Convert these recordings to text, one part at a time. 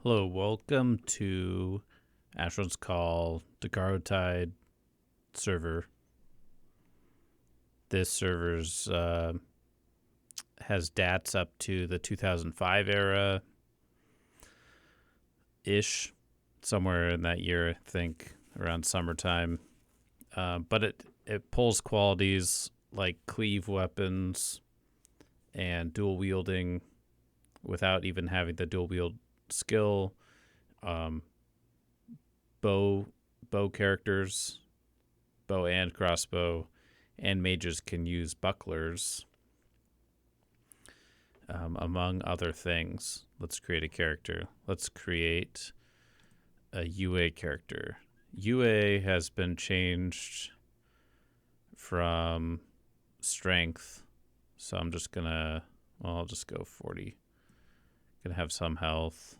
Hello, welcome to Asherons call Dekarutide server. This server's has DATs up to the 2005 era ish, somewhere in that year, I think, around summertime. But it pulls qualities like cleave weapons and dual wielding without even having the dual wield skill. Um, bow characters, bow and crossbow, and mages can use bucklers, among other things. Let's create a character. Let's create a UA character. UA has been changed from strength, so I'm just gonna, well, I'll just go 40. Gonna have some health.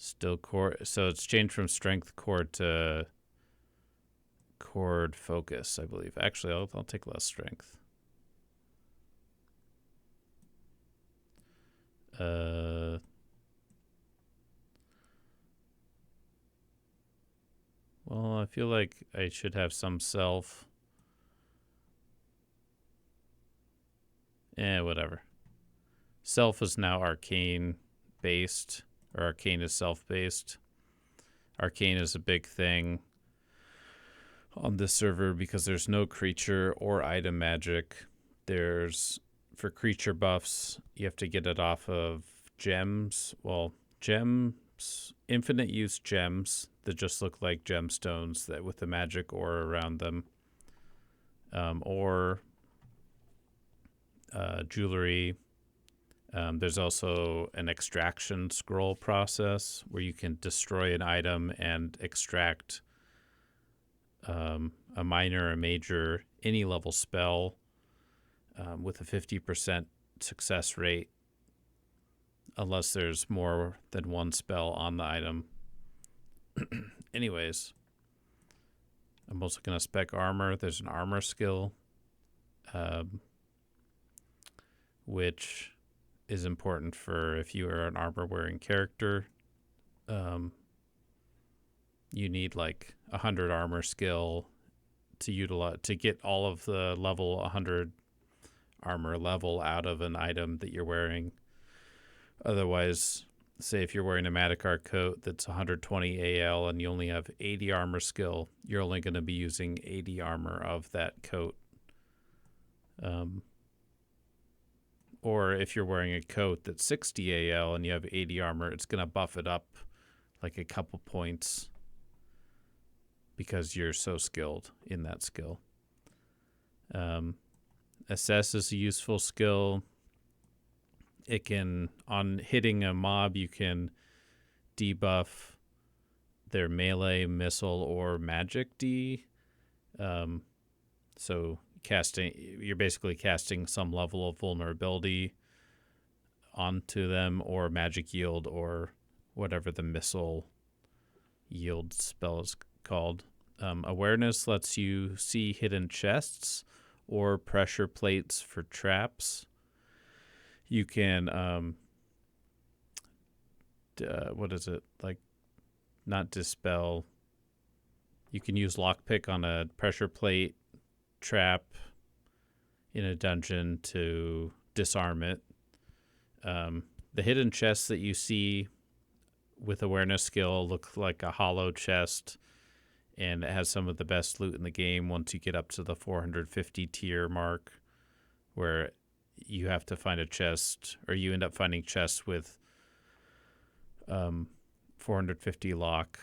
Still core, so it's changed from strength core to chord focus, I believe. Actually, I'll take less strength. Well, I feel like I should have some self. Whatever. Self is now arcane based, or arcane is self based. Arcane is a big thing on this server because there's no creature or item magic. For creature buffs, you have to get it off of gems. Well, gems, infinite use gems that just look like gemstones that with the magic aura around them, or jewelry. There's also an extraction scroll process where you can destroy an item and extract a minor or major any level spell with a 50% success rate unless there's more than one spell on the item. Anyways, I'm also going to spec armor. There's an armor skill, which is important for if you are an armor wearing character. You need like 100 armor skill to utilize to get all of the level 100 armor level out of an item that you're wearing. Otherwise, say if you're wearing a Madikar coat that's 120 AL and you only have 80 armor skill, you're only going to be using 80 armor of that coat. Or if you're wearing a coat that's 60 AL and you have 80 armor, it's going to buff it up like a couple points because you're so skilled in that skill. Assess is a useful skill. It can, on hitting a mob, you can debuff their melee, missile, or magic D. So you're basically casting some level of vulnerability onto them, or magic yield, or whatever the missile yield spell is called. Awareness lets you see hidden chests or pressure plates for traps. You can, what is it? Like, not dispel. You can use lockpick on a pressure plate trap in a dungeon to disarm it. The hidden chests that you see with awareness skill look like a hollow chest, and it has some of the best loot in the game once you get up to the 450 tier mark, where you have to find a chest, or you end up finding chests with 450 lock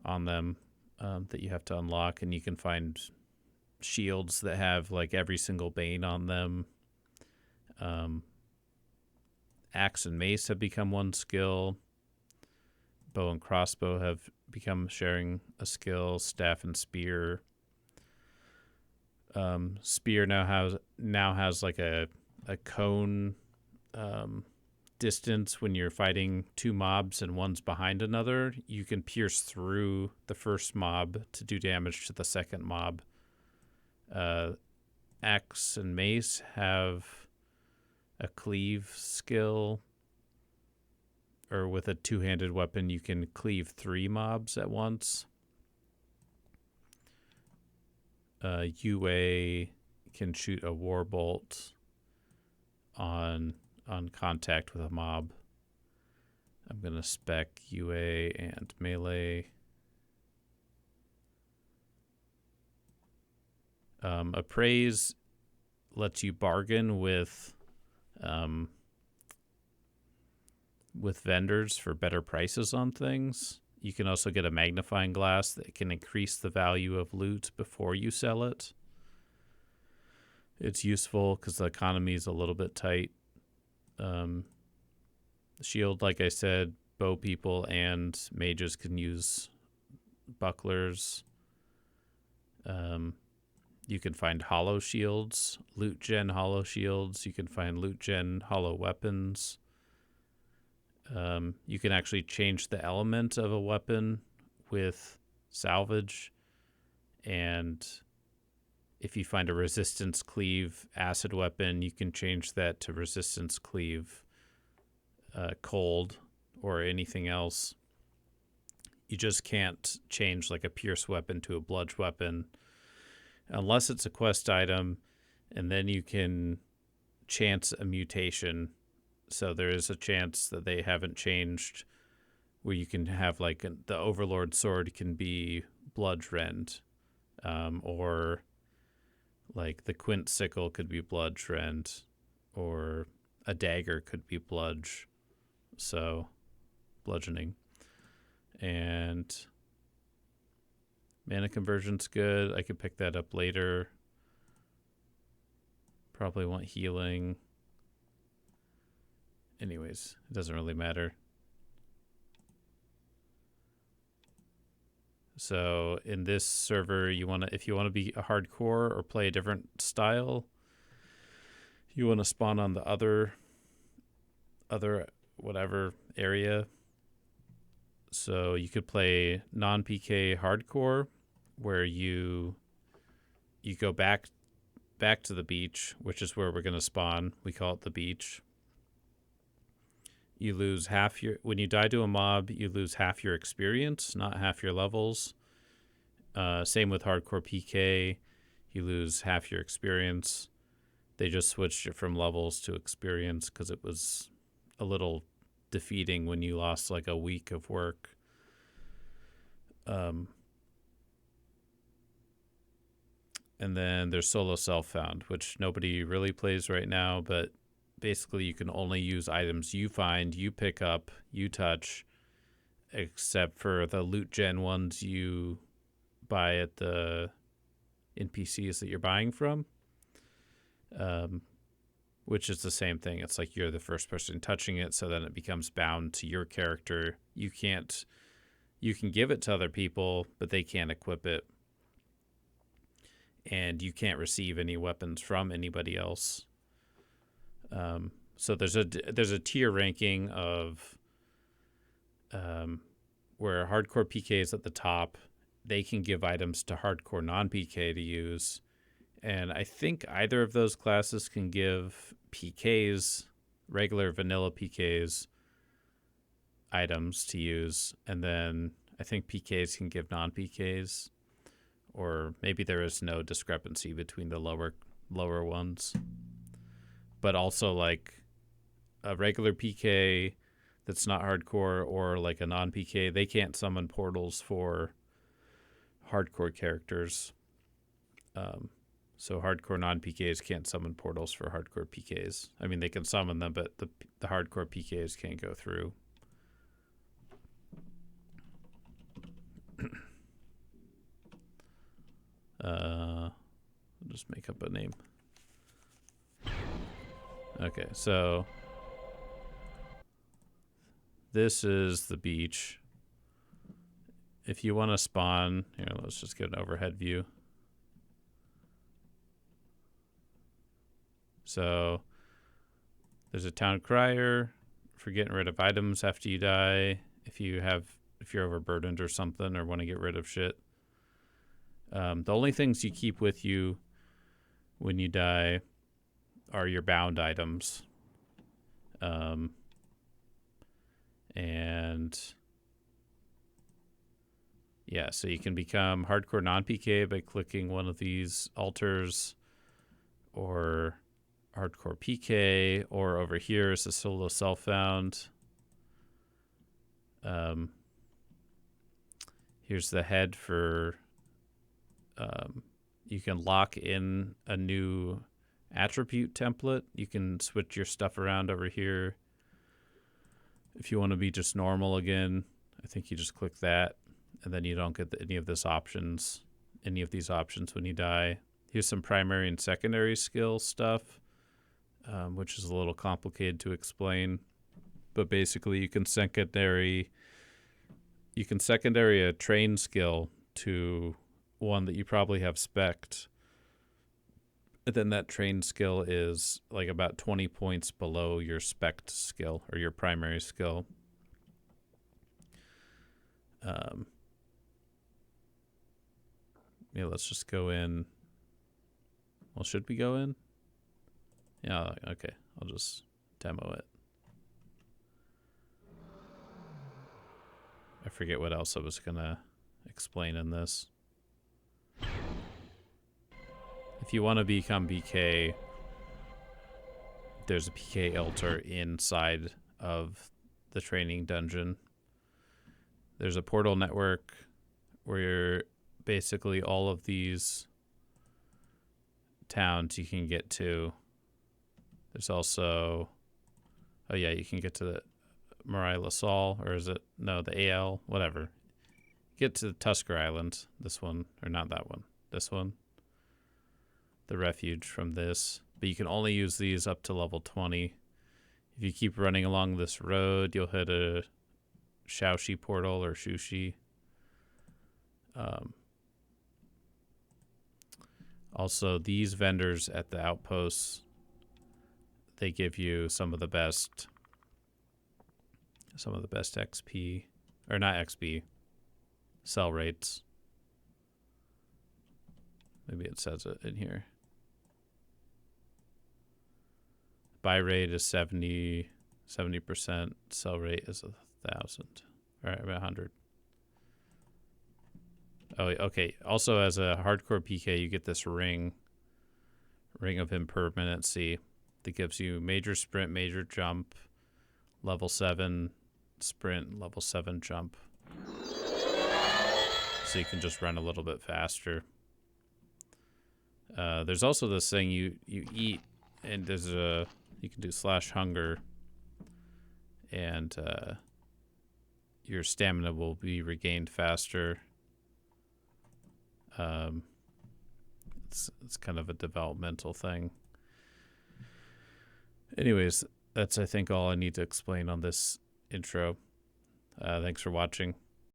on them that you have to unlock, and you can find shields that have like every single bane on them. Axe and mace have become one skill. Bow and crossbow have become sharing a skill. Staff and spear. Spear now has like a cone distance when you're fighting two mobs and one's behind another. You can pierce through the first mob to do damage to the second mob. Axe and mace have a cleave skill. or with a two-handed weapon, you can cleave 3 mobs at once. UA can shoot a war bolt on contact with a mob. I'm going to spec UA and melee. Appraise lets you bargain with vendors for better prices on things. You can also get a magnifying glass that can increase the value of loot before you sell it. It's useful because the economy is a little bit tight. Shield, like I said, bow people and mages can use bucklers. You can find hollow shields, loot gen hollow shields. You can find loot gen hollow weapons. You can actually change the element of a weapon with salvage. And if you find a resistance cleave acid weapon, you can change that to resistance cleave cold or anything else. You just can't change like a pierce weapon to a bludge weapon unless it's a quest item, and then you can chance a mutation. So there is a chance that they haven't changed where you can have like the Overlord sword can be bludge rend, or like the Quint sickle could be bludge rend, or a dagger could be bludge. So bludgeoning. And mana conversion's good. I could pick that up later. Probably want healing. Anyways, it doesn't really matter. So in this server, if you want to be a hardcore or play a different style, you want to spawn on the other whatever area. So you could play non-PK hardcore, where you go back to the beach, which is where we're going to spawn. We call it the beach. You lose half when you die to a mob, you lose half your experience, not half your levels. Same with hardcore PK. You lose half your experience. They just switched it from levels to experience because it was a little defeating when you lost like a week of work. And then there's solo self-found, which nobody really plays right now, but basically you can only use items you find, you pick up, you touch, except for the loot gen ones you buy at the NPCs that you're buying from, which is the same thing. It's like you're the first person touching it, so then it becomes bound to your character. You can give it to other people, but they can't equip it. And you can't receive any weapons from anybody else. So there's a tier ranking of where hardcore PK is at the top. They can give items to hardcore non-PK to use. And I think either of those classes can give PKs, regular vanilla PKs, items to use. And then I think PKs can give non-PKs. Or maybe there is no discrepancy between the lower ones. But also like a regular PK that's not hardcore or like a non-PK, they can't summon portals for hardcore characters. So hardcore non-PKs can't summon portals for hardcore PKs. I mean, they can summon them, but the hardcore PKs can't go through. I'll just make up a name. Okay, so this is the beach. If you want to spawn, here, let's just get an overhead view. So there's a town crier for getting rid of items after you die. If you're overburdened or something or want to get rid of shit. The only things you keep with you when you die are your bound items. And yeah, so you can become hardcore non-PK by clicking one of these altars, or hardcore PK, or over here is a solo self-found. Here's the head for, you can lock in a new attribute template. You can switch your stuff around over here. If you want to be just normal again, I think you just click that, and then you don't get any of these options when you die. Here's some primary and secondary skill stuff, which is a little complicated to explain. But basically, you can secondary a train skill to one that you probably have spec'd. And then that train skill is like about 20 points below your spec'd skill or your primary skill. Yeah, let's just go in. Well, should we go in? Yeah, okay. I'll just demo it. I forget what else I was going to explain in this. If you want to become BK, there's a PK altar inside of the training dungeon. There's a portal network where basically all of these towns you can get to. There's also, oh yeah, you can get to the Marais La Salle, or is it, no, the AL, whatever. Get to Tusker Island, this one, or not that one, this one. The refuge from this, but you can only use these up to level 20. If you keep running along this road, you'll hit a Shaoxi portal or Shushi. Also, these vendors at the outposts, they give you some of the best XP, or not XP, sell rates. Maybe it says it in here. Buy rate is 70%. Sell rate is 1,000, or 100. Oh, okay. Also, as a hardcore PK, you get this ring of impermanency that gives you major sprint, major jump, level 7 sprint, level 7 jump. So you can just run a little bit faster. There's also this thing you eat, and there's you can do /hunger, and your stamina will be regained faster. It's kind of a developmental thing. Anyways, that's I think all I need to explain on this intro. Thanks for watching.